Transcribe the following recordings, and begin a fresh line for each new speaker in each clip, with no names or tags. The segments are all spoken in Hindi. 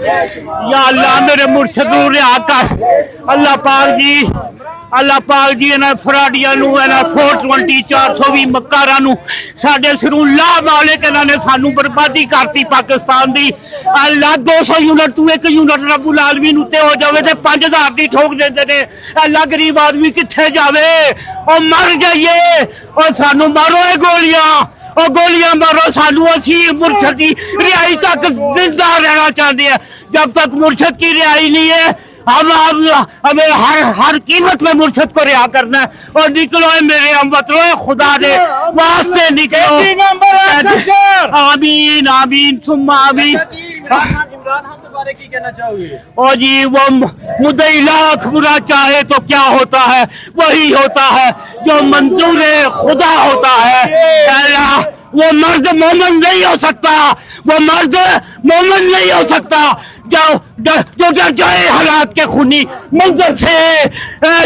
या अल्लाह मेरे मुर्शद नूं रिहा कर। अल्लाह पाक जी इन्हां फराडियां नूं, इन्हां 420 420 मक्कारां नूं साडे सिरों ला मालिक, इन्हां ने सानू बर्बादी करती पाकिस्तान दी। अल्लाह 200 यूनिट तू 1 यूनिट रब्बुल आलमीन उत्ते हो जावे ते 5000 दी ठोक देंदे ने। अल्लाह गरीब आदमी कित्थे जावे? ओ मर जाइए, ओ सानू मारो ए गोलियां, और गोलियां मारो सानू। असी मुर्शद की रिहाई तक जिंदा रहना चाहते हैं। जब तक मुर्शद की रिहाई नहीं है हमें हर कीमत में मुर्शद को रिहा करना है। और निकलो मेरे हमवतनों, खुदा दे वास्ते निकलो। आमीन आमीन सुम्मा आमीन।
इमरान खान के बारे की कहना चाहोगे?
और जी वो मुद्दई लाख बुरा चाहे तो क्या होता है, वही होता है जो मंजूर खुदा होता है। अल्लाह वो मर्द मोमन नहीं हो सकता, वो मर्द मोमन नहीं हो सकता जो डर जाए हालात के खूनी मंजर से।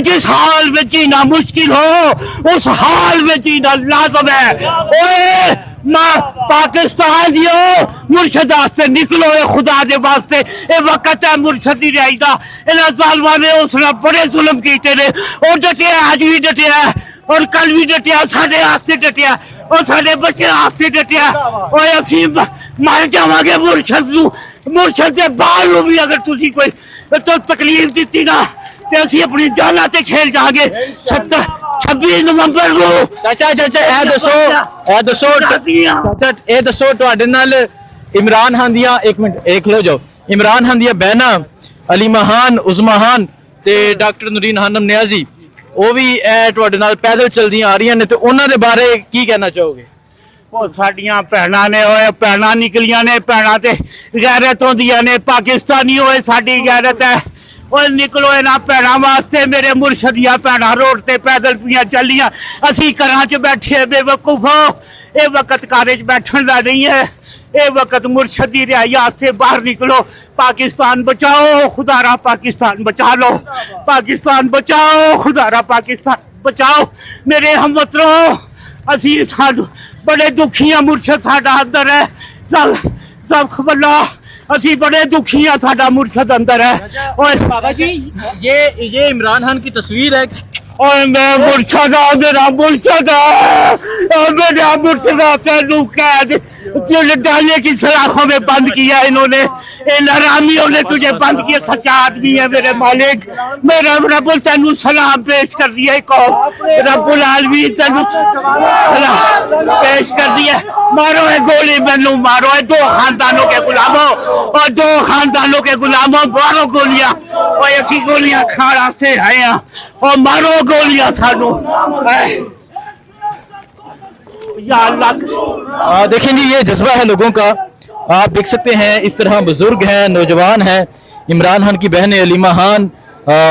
जिस हाल में जीना मुश्किल हो उस हाल में जीना लाजम है। ओए पाकिस्तानियों, मुर्शद वास्ते निकलो, खुदा दे वास्ते ये वक्त है मुर्शद दी रिहाई दा। इन्हां जालिमां ने उस नाल बड़े जुल्म कीते ने, और डटिया अज भी डटिया और कल भी डटिया, साडे वास्ते डटिया और साडे बच्चे वास्ते डटिया। और असीं मर जावांगे मुर्शद नूं, मुर्शद दे बाल नूं भी अगर तुसीं कोई तो तकलीफ दित्ती ना ते असीं अपनी जानां ते खेल जांगे। 26 नवंबर ਨੂੰ
ਚਾਚਾ ਇਹ ਦੱਸੋ ਤੁਹਾਡੇ ਨਾਲ इमरान खान ਦੀਆਂ एक मिनट एक लो जाओ इमरान खान ਦੀਆਂ ਬਹਿਨਾਂ ਅਲੀਮਾ ਖਾਨ, ਉਜ਼ਮਾ ਖਾਨ ਤੇ ਡਾਕਟਰ ਨੂਰੀਨ ਖਾਨਮ ਨਿਆਜ਼ੀ ਉਹ ਵੀ ਤੁਹਾਡੇ ਨਾਲ ਪੈਦਲ ਚਲਦੀਆਂ ਆ ਰਹੀਆਂ ਨੇ, ਤੇ ਉਹਨਾਂ ਦੇ ਬਾਰੇ ਕੀ ਕਹਿਣਾ ਚਾਹੋਗੇ?
ਉਹ ਸਾਡੀਆਂ ਭੈਣਾਂ ਨੇ, ਓਏ ਭੈਣਾਂ ਨਿਕਲੀਆਂ ਨੇ, ਭੈਣਾਂ ਤੇ ਗੈਰਤ ਹੁੰਦੀਆਂ ਨੇ। ਪਾਕਿਸਤਾਨੀ ਹੋਏ ਸਾਡੀ ਗੈਰਤ है। और निकलो इन्हां भैणां वास्ते, मेरे मुर्शद दियां भैणां रोड ते पैदल पियां चलियां। असीं घरां च बैठे बेवकूफो, ये वक्त घरे च बैठण दा नहीं है, ये वक्त मुर्शद दी रिहाई वास्ते बाहर निकलो। पाकिस्तान बचाओ, खुदारा पाकिस्तान बचा लो। पाकिस्तान बचाओ, खुदारा पाकिस्तान बचाओ। मेरे हमवतनों, असीं सानू बड़े दुखियां, मुर्शद साडा अंदर है। सब खबल्ला असी बड़े दुखी हैं, साडा मुर्शद अंदर है। और
बाबा जी ये इमरान खान की तस्वीर है।
और मैं मुर्शद मेरा मुर्शद मेरा मुर्शद तेनू कैद डालने की सलाखों में बंद किया इन्होंने, इन हरामियों ने तुझे बंद किया। सच्चा आदमी है मेरे मालिक, मेरा रब्बुल तेनू सलाम पेश कर दिया। रब्बुल आलमीन तेनू सलाम पेश कर दिया। मारो है गोली, मैनू मारो है, 2 खानदानों के गुलामों, और 2 खानदानों के गुलामों मारो गोलियां। और ऐसी गोलियां खाना से आए हैं, और मारो गोलियां सानू। या अल्लाह
देखें जी, ये जज्बा है लोगों का। आप देख सकते हैं इस तरह बुजुर्ग हैं, नौजवान हैं। इमरान खान की बहनें अलीमा खान,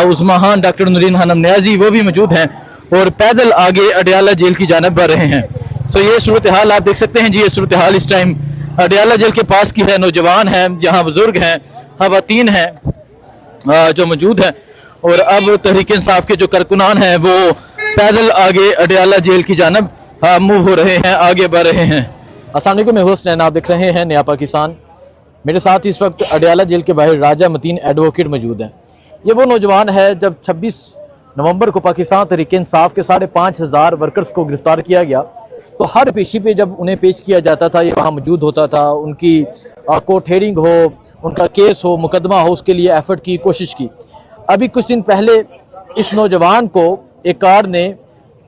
उज़मा खान, डॉक्टर नूरीन खानम नियाजी वो भी मौजूद हैं और पैदल आगे अडयाला जेल की जानब बढ़ रहे हैं। तो ये सूरत हाल आप देख सकते हैं जी। ये सूरत हाल इस टाइम अडयाला जेल के पास की है। नौजवान हैं, जहाँ बुजुर्ग हैं, खवातीन हैं जो मौजूद हैं, और अब तहरीक इंसाफ के जो कारकुनान हैं वो पैदल आगे अडयाला जेल की जानब मूव हो रहे हैं, आगे बढ़ रहे हैं। अस्सलाम वालेकुम, मैं होस्ट नैन, आप देख रहे हैं नया पाकिस्तान। मेरे साथ इस वक्त अडयाला जेल के बाहर राजा मतीन एडवोकेट मौजूद हैं। ये वो नौजवान है जब 26 नवंबर को पाकिस्तान तहरीक इंसाफ के 5,500 वर्कर्स को गिरफ्तार किया गया, तो हर पेशी पे जब उन्हें पेश किया जाता था ये वहाँ मौजूद होता था। उनकी कोर्ट हेयरिंग हो, उनका केस हो, मुकदमा हो, उसके लिए एफर्ट की कोशिश की। अभी कुछ दिन पहले इस नौजवान को एक कार ने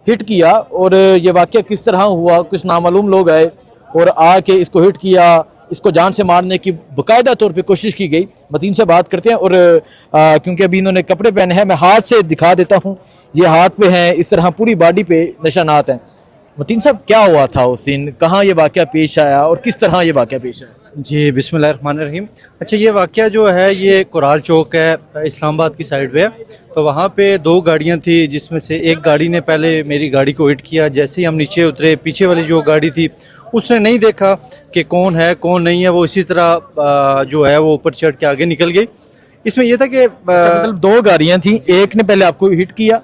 हिट किया, और ये वाक़या किस तरह हुआ, कुछ नामालूम लोग आए और आके इसको हिट किया, इसको जान से मारने की बाकायदा तौर पे कोशिश की गई। मतीन से बात करते हैं। और क्योंकि अभी इन्होंने कपड़े पहने हैं, मैं हाथ से दिखा देता हूँ, ये हाथ पे हैं, इस तरह पूरी बॉडी पे निशानात हैं। मतीन साहब, क्या हुआ था उस दिन, कहाँ ये वाक़या पेश आया और किस तरह ये वाक़या पेश आया?
जी बिस्मिल्लाहिर्रहमानिर्रहीम। अच्छा, ये वाक़या जो है ये कोराल चौक है, इस्लामाबाद की साइड पे। तो वहाँ पे 2 गाड़ियाँ थी, जिसमें से एक गाड़ी ने पहले मेरी गाड़ी को हिट किया। जैसे ही हम नीचे उतरे, पीछे वाली जो गाड़ी थी उसने नहीं देखा कि कौन है कौन नहीं है, वो इसी तरह जो है वो ऊपर चढ़ के आगे निकल गई। इसमें यह था कि
मतलब 2 गाड़ियाँ थी, एक ने पहले आपको हिट किया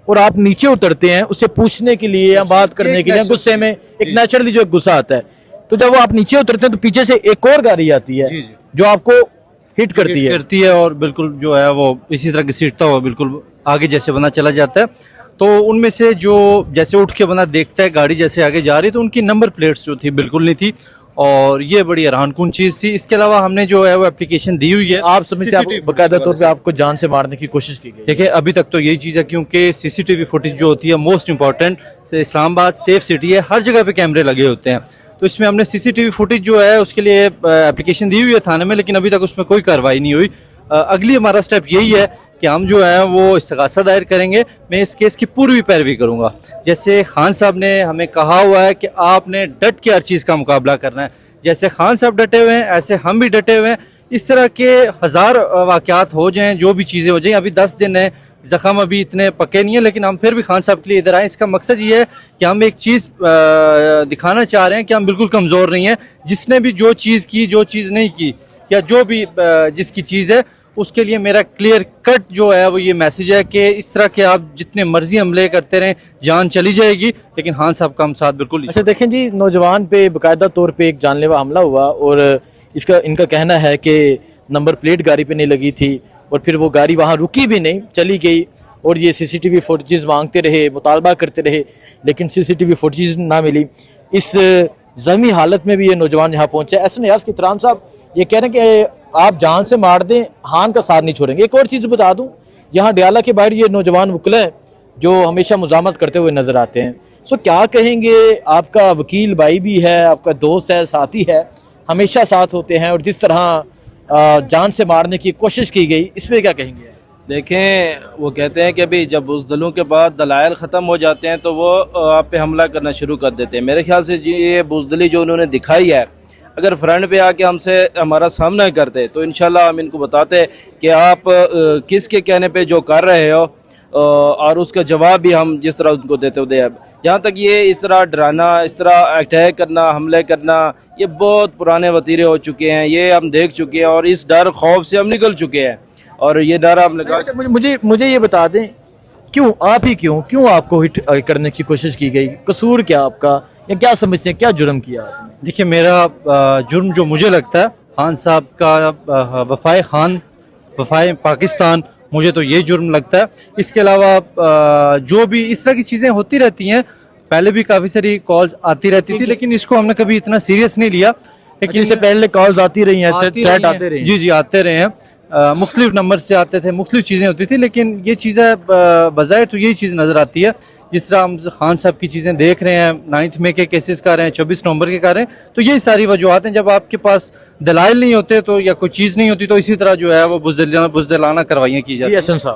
और आप नीचे उतरते हैं उससे पूछने के लिए या बात करने के लिए, गुस्से में एक नेचुरली जो गुस्सा आता है, तो जब वो आप नीचे उतरते हैं तो पीछे से एक और गाड़ी आती है जो आपको हिट करती है।
करती है और बिल्कुल जो है वो इसी तरह घसीटता हुआ बिल्कुल आगे जैसे बंदा चला जाता है। तो उनमें से जो जैसे उठ के बंदा देखता है गाड़ी जैसे आगे जा रही तो उनकी नंबर प्लेट्स जो थी बिल्कुल नहीं थी और ये बड़ी हैरानकुन चीज़ थी। इसके अलावा हमने जो है वो एप्लीकेशन दी हुई है।
आप समझते हैं आप बाकायदा तौर पे आपको जान से मारने की कोशिश की गई?
देखिए अभी तक तो यही चीज़ है क्योंकि सीसीटीवी फुटेज जो होती है most important. Islamabad safe city है, हर जगह पे कैमरे लगे होते हैं। तो इसमें हमने सीसीटीवी फुटेज जो है उसके लिए एप्लीकेशन दी हुई है थाने में, लेकिन अभी तक उसमें कोई कार्रवाई नहीं हुई। अगली हमारा स्टेप यही है कि हम जो है वो इस्तगासा दायर करेंगे। मैं इस केस की पूरी पैरवी करूंगा। जैसे खान साहब ने हमें कहा हुआ है कि आपने डट के हर चीज़ का मुकाबला करना है, जैसे खान साहब डटे हुए हैं ऐसे हम भी डटे हुए हैं। इस तरह के हज़ार वाक़यात हो जाएं, जो भी चीज़ें हो जाएं। अभी 10 दिन है, ज़ख़म अभी इतने पके नहीं है, लेकिन हम फिर भी खान साहब के लिए इधर आए। इसका मकसद ये है कि हम एक चीज़ दिखाना चाह रहे हैं कि हम बिल्कुल कमज़ोर नहीं हैं। जिसने भी जो चीज़ की, जो चीज़ नहीं की, या जो भी जिसकी चीज़ है, उसके लिए मेरा क्लियर कट जो है वो ये मैसेज है कि इस तरह के आप जितने मर्जी हमले करते रहें, जान चली जाएगी, लेकिन खान साहब का हम साथ बिल्कुल नहीं।
अच्छा देखें जी, नौजवान पे बाकायदा तौर पे एक जानलेवा हमला हुआ और इनका कहना है कि नंबर प्लेट गाड़ी पे नहीं लगी थी और फिर वो गाड़ी वहाँ रुकी भी नहीं, चली गई और ये सीसीटीवी फुटेजेस मांगते रहे, मुतालबा करते रहे, लेकिन सीसीटीवी फुटेजेस ना मिली। इस ज़मी हालत में भी ये नौजवान यहाँ पहुँचा। एहसन नियाज़ कीतराम साहब ये कह रहे हैं कि आप जान से मार दें, हान का साथ नहीं छोड़ेंगे। एक और चीज़ बता दूं, यहाँ डियाला के बाहर ये नौजवान वकील हैं जो हमेशा मुजामत करते हुए नजर आते हैं। सो क्या कहेंगे, आपका वकील भाई भी है, आपका दोस्त है, साथी है, हमेशा साथ होते हैं और जिस तरह जान से मारने की कोशिश की गई, इस पर क्या कहेंगे?
देखें, वो कहते हैं कि अभी जब बुज़दिलों के बाद दलाइल ख़त्म हो जाते हैं तो वो आप पे हमला करना शुरू कर देते हैं। मेरे ख्याल से जी ये बुज़दिली जो उन्होंने दिखाई है, अगर फ्रंट पे आके हमसे हमारा सामना करते तो इंशाल्लाह हम इनको बताते कि आप किसके कहने पे जो कर रहे हो और उसका जवाब भी हम जिस तरह उनको देते होते हैं। यहाँ तक ये इस तरह डराना, इस तरह अटैक करना, हमले करना, ये बहुत पुराने वतीरे हो चुके हैं, ये हम देख चुके हैं और इस डर खौफ से हम निकल चुके हैं और ये डर हम लगा।
अच्छा, मुझे ये बता दें, क्यों आपको हिट करने की कोशिश की गई? कसूर क्या आपका, या क्या समझते हैं, क्या जुर्म किया आपने?
देखिए मेरा जुर्म जो मुझे लगता है, खान साहब का वफाए खान, वफाए पाकिस्तान, मुझे तो ये जुर्म लगता है। इसके अलावा जो भी इस तरह की चीज़ें होती रहती हैं, पहले भी काफ़ी सारी कॉल्स आती रहती थी, लेकिन इसको हमने कभी इतना सीरियस नहीं लिया।
लेकिन इससे पहले कॉल्स आती रही हैं, थ्रेट आते रहे हैं।
जी आते रहे हैं, मुख्तलिफ नंबर से आते थे, मुख्तलिफ चीज़ें होती थी, लेकिन ये चीज़ें बज़ाहिर तो यही चीज़ नज़र आती है। जिस तरह हम खान साहब की चीज़ें देख रहे हैं, 9 मई के केसेस कर रहे हैं, 24 नवंबर के कर रहे हैं, तो यही सारी वजूहत हैं। जब आपके पास दलाइल नहीं होते तो या कोई चीज़ नहीं होती तो इसी तरह जो है वो बुज़दिलाना कार्रवाइयाँ की जाती हैं।
एहसन साहब